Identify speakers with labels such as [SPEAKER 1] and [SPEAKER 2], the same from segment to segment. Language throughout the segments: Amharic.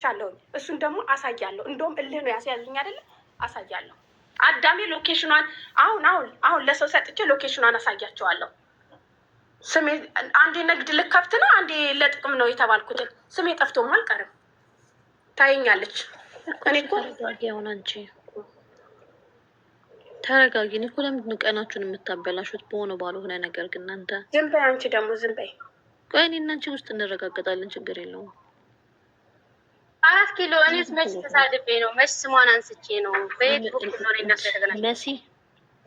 [SPEAKER 1] አሳይቻለሁ። እሱን ደግሞ አሳያለሁ። እንደውም እልህ ነው ያስያዝኝ አይደለ? አሳያለሁ። አዳሜ ሎኬሽኗን አሁን ለሰው ሰጥቼ ሎኬሽኗን አሳያቸዋለሁ። ስሜ አንዴ ንግድ ልከፍት ነው፣ አንዴ ለጥቅም ነው የተባልኩትን ስሜ ጠፍቶም አልቀርም። ታየኛለች። እኔ እኮ
[SPEAKER 2] ሆነ አንቺ ተረጋጊ። እኔ እኮ ለምንድን ነው ቀናችሁን የምታበላሹት በሆነ ባልሆነ ነገር? ግን እናንተ
[SPEAKER 1] ዝም በይ። አንቺ ደግሞ ዝም በይ።
[SPEAKER 2] ቆይ እኔ እና አንቺ ውስጥ እንረጋገጣለን፣ ችግር የለውም።
[SPEAKER 3] 4 ኪሎ እኔስ መች ተሳድቤ ነው? መች ስሟን አንስቼ ነው? በፌስቡክ ነው እናስተደገናል።
[SPEAKER 2] መሲ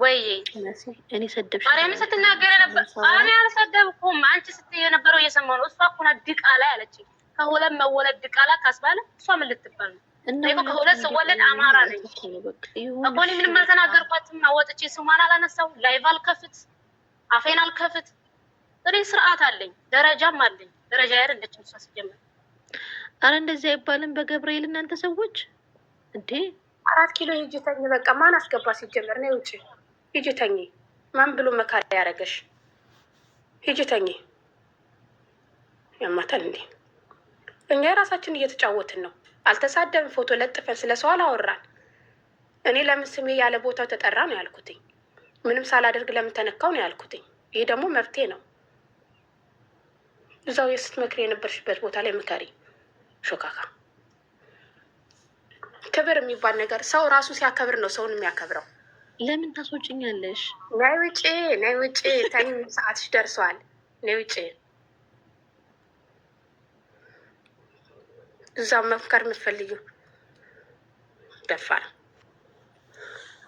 [SPEAKER 3] ወይ
[SPEAKER 2] መሲ እኔ ሰደብሽ?
[SPEAKER 3] ማርያም ስትናገር ነበር። እኔ አልሰደብኩም። አንቺ ስትይ የነበረው እየሰማሁ ነው። እሷ እኮ ናት ድቃላ ያለችኝ። ከሁለት መወለድ ድቃላ ካስባለ እሷ ምን ልትባል ነው? እኔ ከሁለት ስወለድ አማራ ነኝ እኮ። እኔ ምንም አልተናገርኳትም። አወጥቼ ስሟን አላነሳው። ላይቭ አልከፍት፣ አፌን አልከፍት። እኔ ስርዓት አለኝ፣ ደረጃም አለኝ። ደረጃ አይደለችም እሷ ሲጀምር።
[SPEAKER 2] አረ እንደዚህ አይባልም በገብርኤል እናንተ ሰዎች እንዴ።
[SPEAKER 1] 4 ኪሎ ሂጂ ተኝ። በቃ ማን አስገባ ሲጀምር? ነው ውጪ ሂጂ ተኝ። ማን ብሎ መካሪ ያደረገሽ? ሂጂ ተኝ። ያማታል እንዴ? እኛ የራሳችን እየተጫወትን ነው። አልተሳደብን፣ ፎቶ ለጥፈን ስለ ሰው አላወራን። እኔ ለምን ስሜ ያለ ቦታው ተጠራ ነው ያልኩትኝ። ምንም ሳላደርግ ለምን ተነካው ነው ያልኩትኝ። ይሄ ደግሞ መብቴ ነው። እዛው የስትመክሪ የነበርሽበት ቦታ ላይ ምከሪ። ሾካካ ክብር የሚባል ነገር ሰው ራሱ ሲያከብር ነው ሰውን የሚያከብረው።
[SPEAKER 2] ለምን ታስወጭኛለሽ?
[SPEAKER 1] ነይ ውጪ፣ ነይ ውጪ። ተኝ፣ ሰዓትሽ ደርሷል። ነይ ውጪ። እዛው መፍከር የምትፈልጊው ደፋር።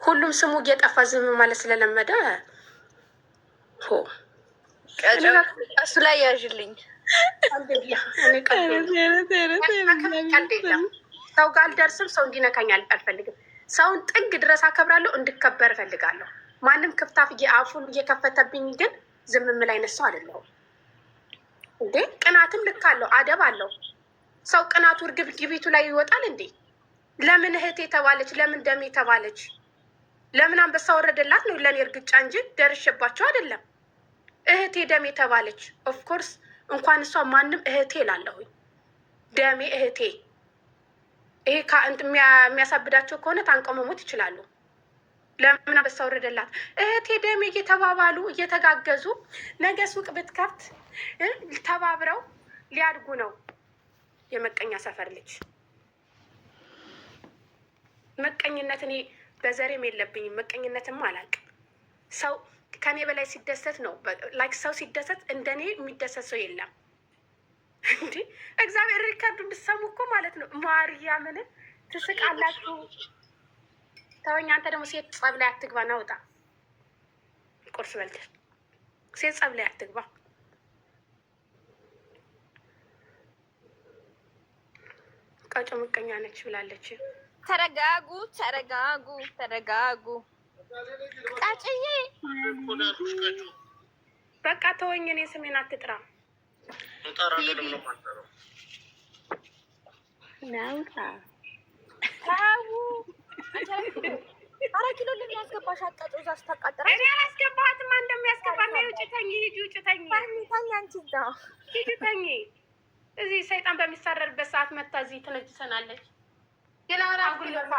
[SPEAKER 1] ሁሉም ስሙ እየጠፋ ዝም ማለት ስለለመደ
[SPEAKER 3] እሱ ላይ ያዥልኝ።
[SPEAKER 1] ሰው ጋር አልደርስም። ሰው እንዲነካኝ አልፈልግም። ሰውን ጥግ ድረስ አከብራለሁ፣ እንድከበር እፈልጋለሁ። ማንም ክፍታፍ አፉን እየከፈተብኝ ግን ዝም የምል አይነት ሰው አይደለሁም። እንዴ ቅናትም ልክ አለው፣ አደብ አለው። ሰው ቅናቱ እርግብግቢቱ ላይ ይወጣል እንዴ? ለምን እህቴ ተባለች? ለምን ደሜ ተባለች? ለምን አንበሳ ወረደላት ነው ለእኔ እርግጫ እንጂ ደርሼባቸው አይደለም። እህቴ ደሜ ተባለች። ኦፍኮርስ እንኳን እሷ ማንም እህቴ ላለሁኝ ደሜ እህቴ። ይሄ የሚያሳብዳቸው ከሆነ ታንቀው መሞት ይችላሉ። ለምን አንበሳ ወረደላት? እህቴ ደሜ እየተባባሉ እየተጋገዙ ነገ ሱቅ ብትከፍት ተባብረው ሊያድጉ ነው። የመቀኛ ሰፈር ልጅ መቀኝነት እኔ በዘሬም የለብኝም። መቀኝነትም አላውቅም። ሰው ከኔ በላይ ሲደሰት ነው ላይክ ሰው ሲደሰት እንደኔ የሚደሰት ሰው የለም። እንዴ እግዚአብሔር ሪካርዱ እንድሰሙ እኮ ማለት ነው። ማርያምን ትስቃላችሁ። ተወኝ አንተ ደግሞ ሴት ጸብ ላይ አትግባ። ናውጣ ቁርስ በልተህ ሴት ጸብ ላይ አትግባ። ቃጮ ምቀኛ ነች ብላለች።
[SPEAKER 3] ተረጋጉ፣ ተረጋጉ፣ ተረጋጉ። ቃጭዬ
[SPEAKER 1] በቃ ተወኝ። እኔ ስሜን አትጥራ።
[SPEAKER 2] ናውጣ
[SPEAKER 3] ታው 4 ኪሎ ለምን ያስገባሽ? አጣጭ እዛ ስታቃጥራ
[SPEAKER 1] እኔ አላስገባትም። ማን እንደሚያስገባት ነው? ውጭ ተኝ፣ ሂጂ፣ ውጭ ተኝ፣
[SPEAKER 3] ታኝ አንቺ እዛ
[SPEAKER 1] ሂጂ ተኝ። እዚህ ሰይጣን በሚሳረርበት ሰዓት መታ እዚህ ትነጅሰናለች።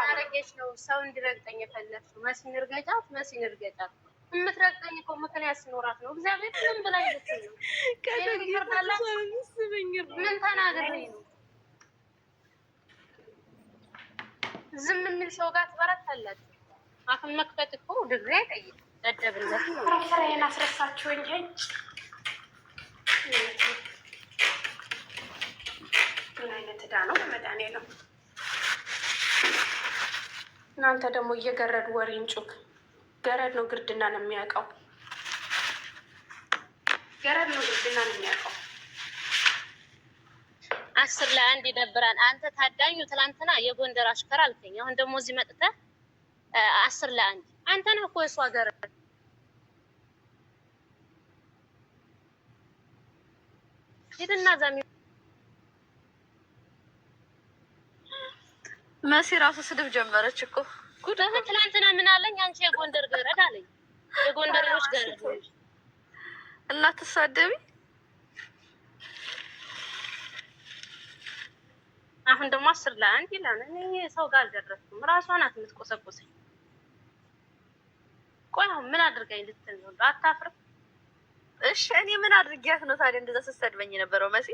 [SPEAKER 3] አረጌች ነው ሰው እንዲረግጠኝ የፈለግሽው። መሲን እርገጫት፣ መሲን እርገጫት። የምትረግጠኝ እኮ ምክንያት ሲኖራት ነው። እግዚአብሔር ምን ብላ ይልክል ነው? ምን ተናግሬ ነው? ዝም የሚል ሰው ጋር ትበረታላችሁ። አፍን መክፈት እኮ ድግሬ አይጠይቅም። ደደብነት ነው።
[SPEAKER 1] ፍሬን አስረሳችሁኝ። ምን አይነት ዕዳ ነው? በመድኃኒዓለም እናንተ ደግሞ እየገረዱ ወሬን ጩክ። ገረድ ነው ግርድና ነው የሚያውቀው። ገረድ ነው ግርድና ነው የሚያውቀው።
[SPEAKER 3] 10 ለ1 ይደብራል። አንተ ታዳኙ ትላንትና የጎንደር አሽከር አልከኝ። አሁን ደግሞ እዚህ መጥተህ 10 ለ1 አንተ ነህ እኮ የእሷ ገረድ። ሂድና ዛሚ
[SPEAKER 2] መሲ ራሱ ስድብ ጀመረች እኮ
[SPEAKER 3] ጉድ። ትላንትና ምን አለኝ? አንቺ የጎንደር ገረድ አለኝ። የጎንደር ልጅ ገረድ
[SPEAKER 2] እና ትሳደቢ
[SPEAKER 3] አሁን ደግሞ 10 ለ1 ይላል። እኔ ሰው ጋር አልደረስኩም። ራሷ ናት የምትቆሰቁሰኝ። ቆይ አሁን ምን አድርጋኝ ልትል ነው? አታፍርም?
[SPEAKER 4] እሺ እኔ ምን አድርጊያት ነው ታዲያ እንደዛ ስትሰድበኝ የነበረው? መሲ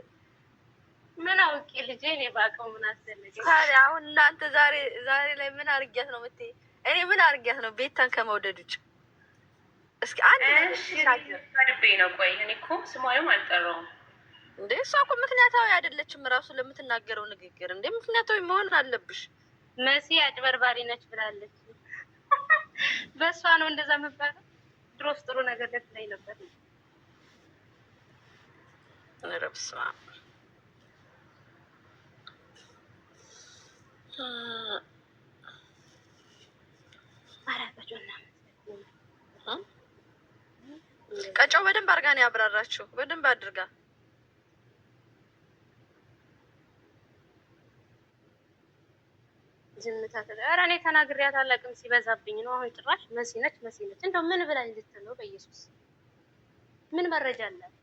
[SPEAKER 3] ምን አውቄ ልጄ፣ እኔ ባውቀው ምን አስፈልገኝ
[SPEAKER 4] ታዲያ? አሁን እናንተ ዛሬ ላይ ምን አድርጊያት ነው የምትይ? እኔ ምን አድርጊያት ነው ቤታን ከመውደድ ውጭ? እስኪ አንድ
[SPEAKER 3] ልቤ ነው። ቆይ እኔ እኮ ስሟንም አልጠራውም
[SPEAKER 4] እንዴ። እሷ እኮ ምክንያታዊ አይደለችም ራሱ ለምትናገረው ንግግር። እንዴ ምክንያታዊ መሆን አለብሽ።
[SPEAKER 3] መሲ አጭበርባሪ ነች ብላለች። በእሷ ነው እንደዛ የምባለው። ድሮስ ጥሩ ነገር ልትለኝ ነበር።
[SPEAKER 4] ረብሷ ቀጫው በደንብ አድርጋ ነው ያብራራችሁ። በደንብ አድርጋ
[SPEAKER 3] ዝምታ ኧረ እኔ ተናግሬያት አላውቅም። ሲበዛብኝ ነው አሁን ጭራሽ መሲ ነች እንደው ምን ብላኝ ልትል ነው? በኢየሱስ ምን መረጃ አላት?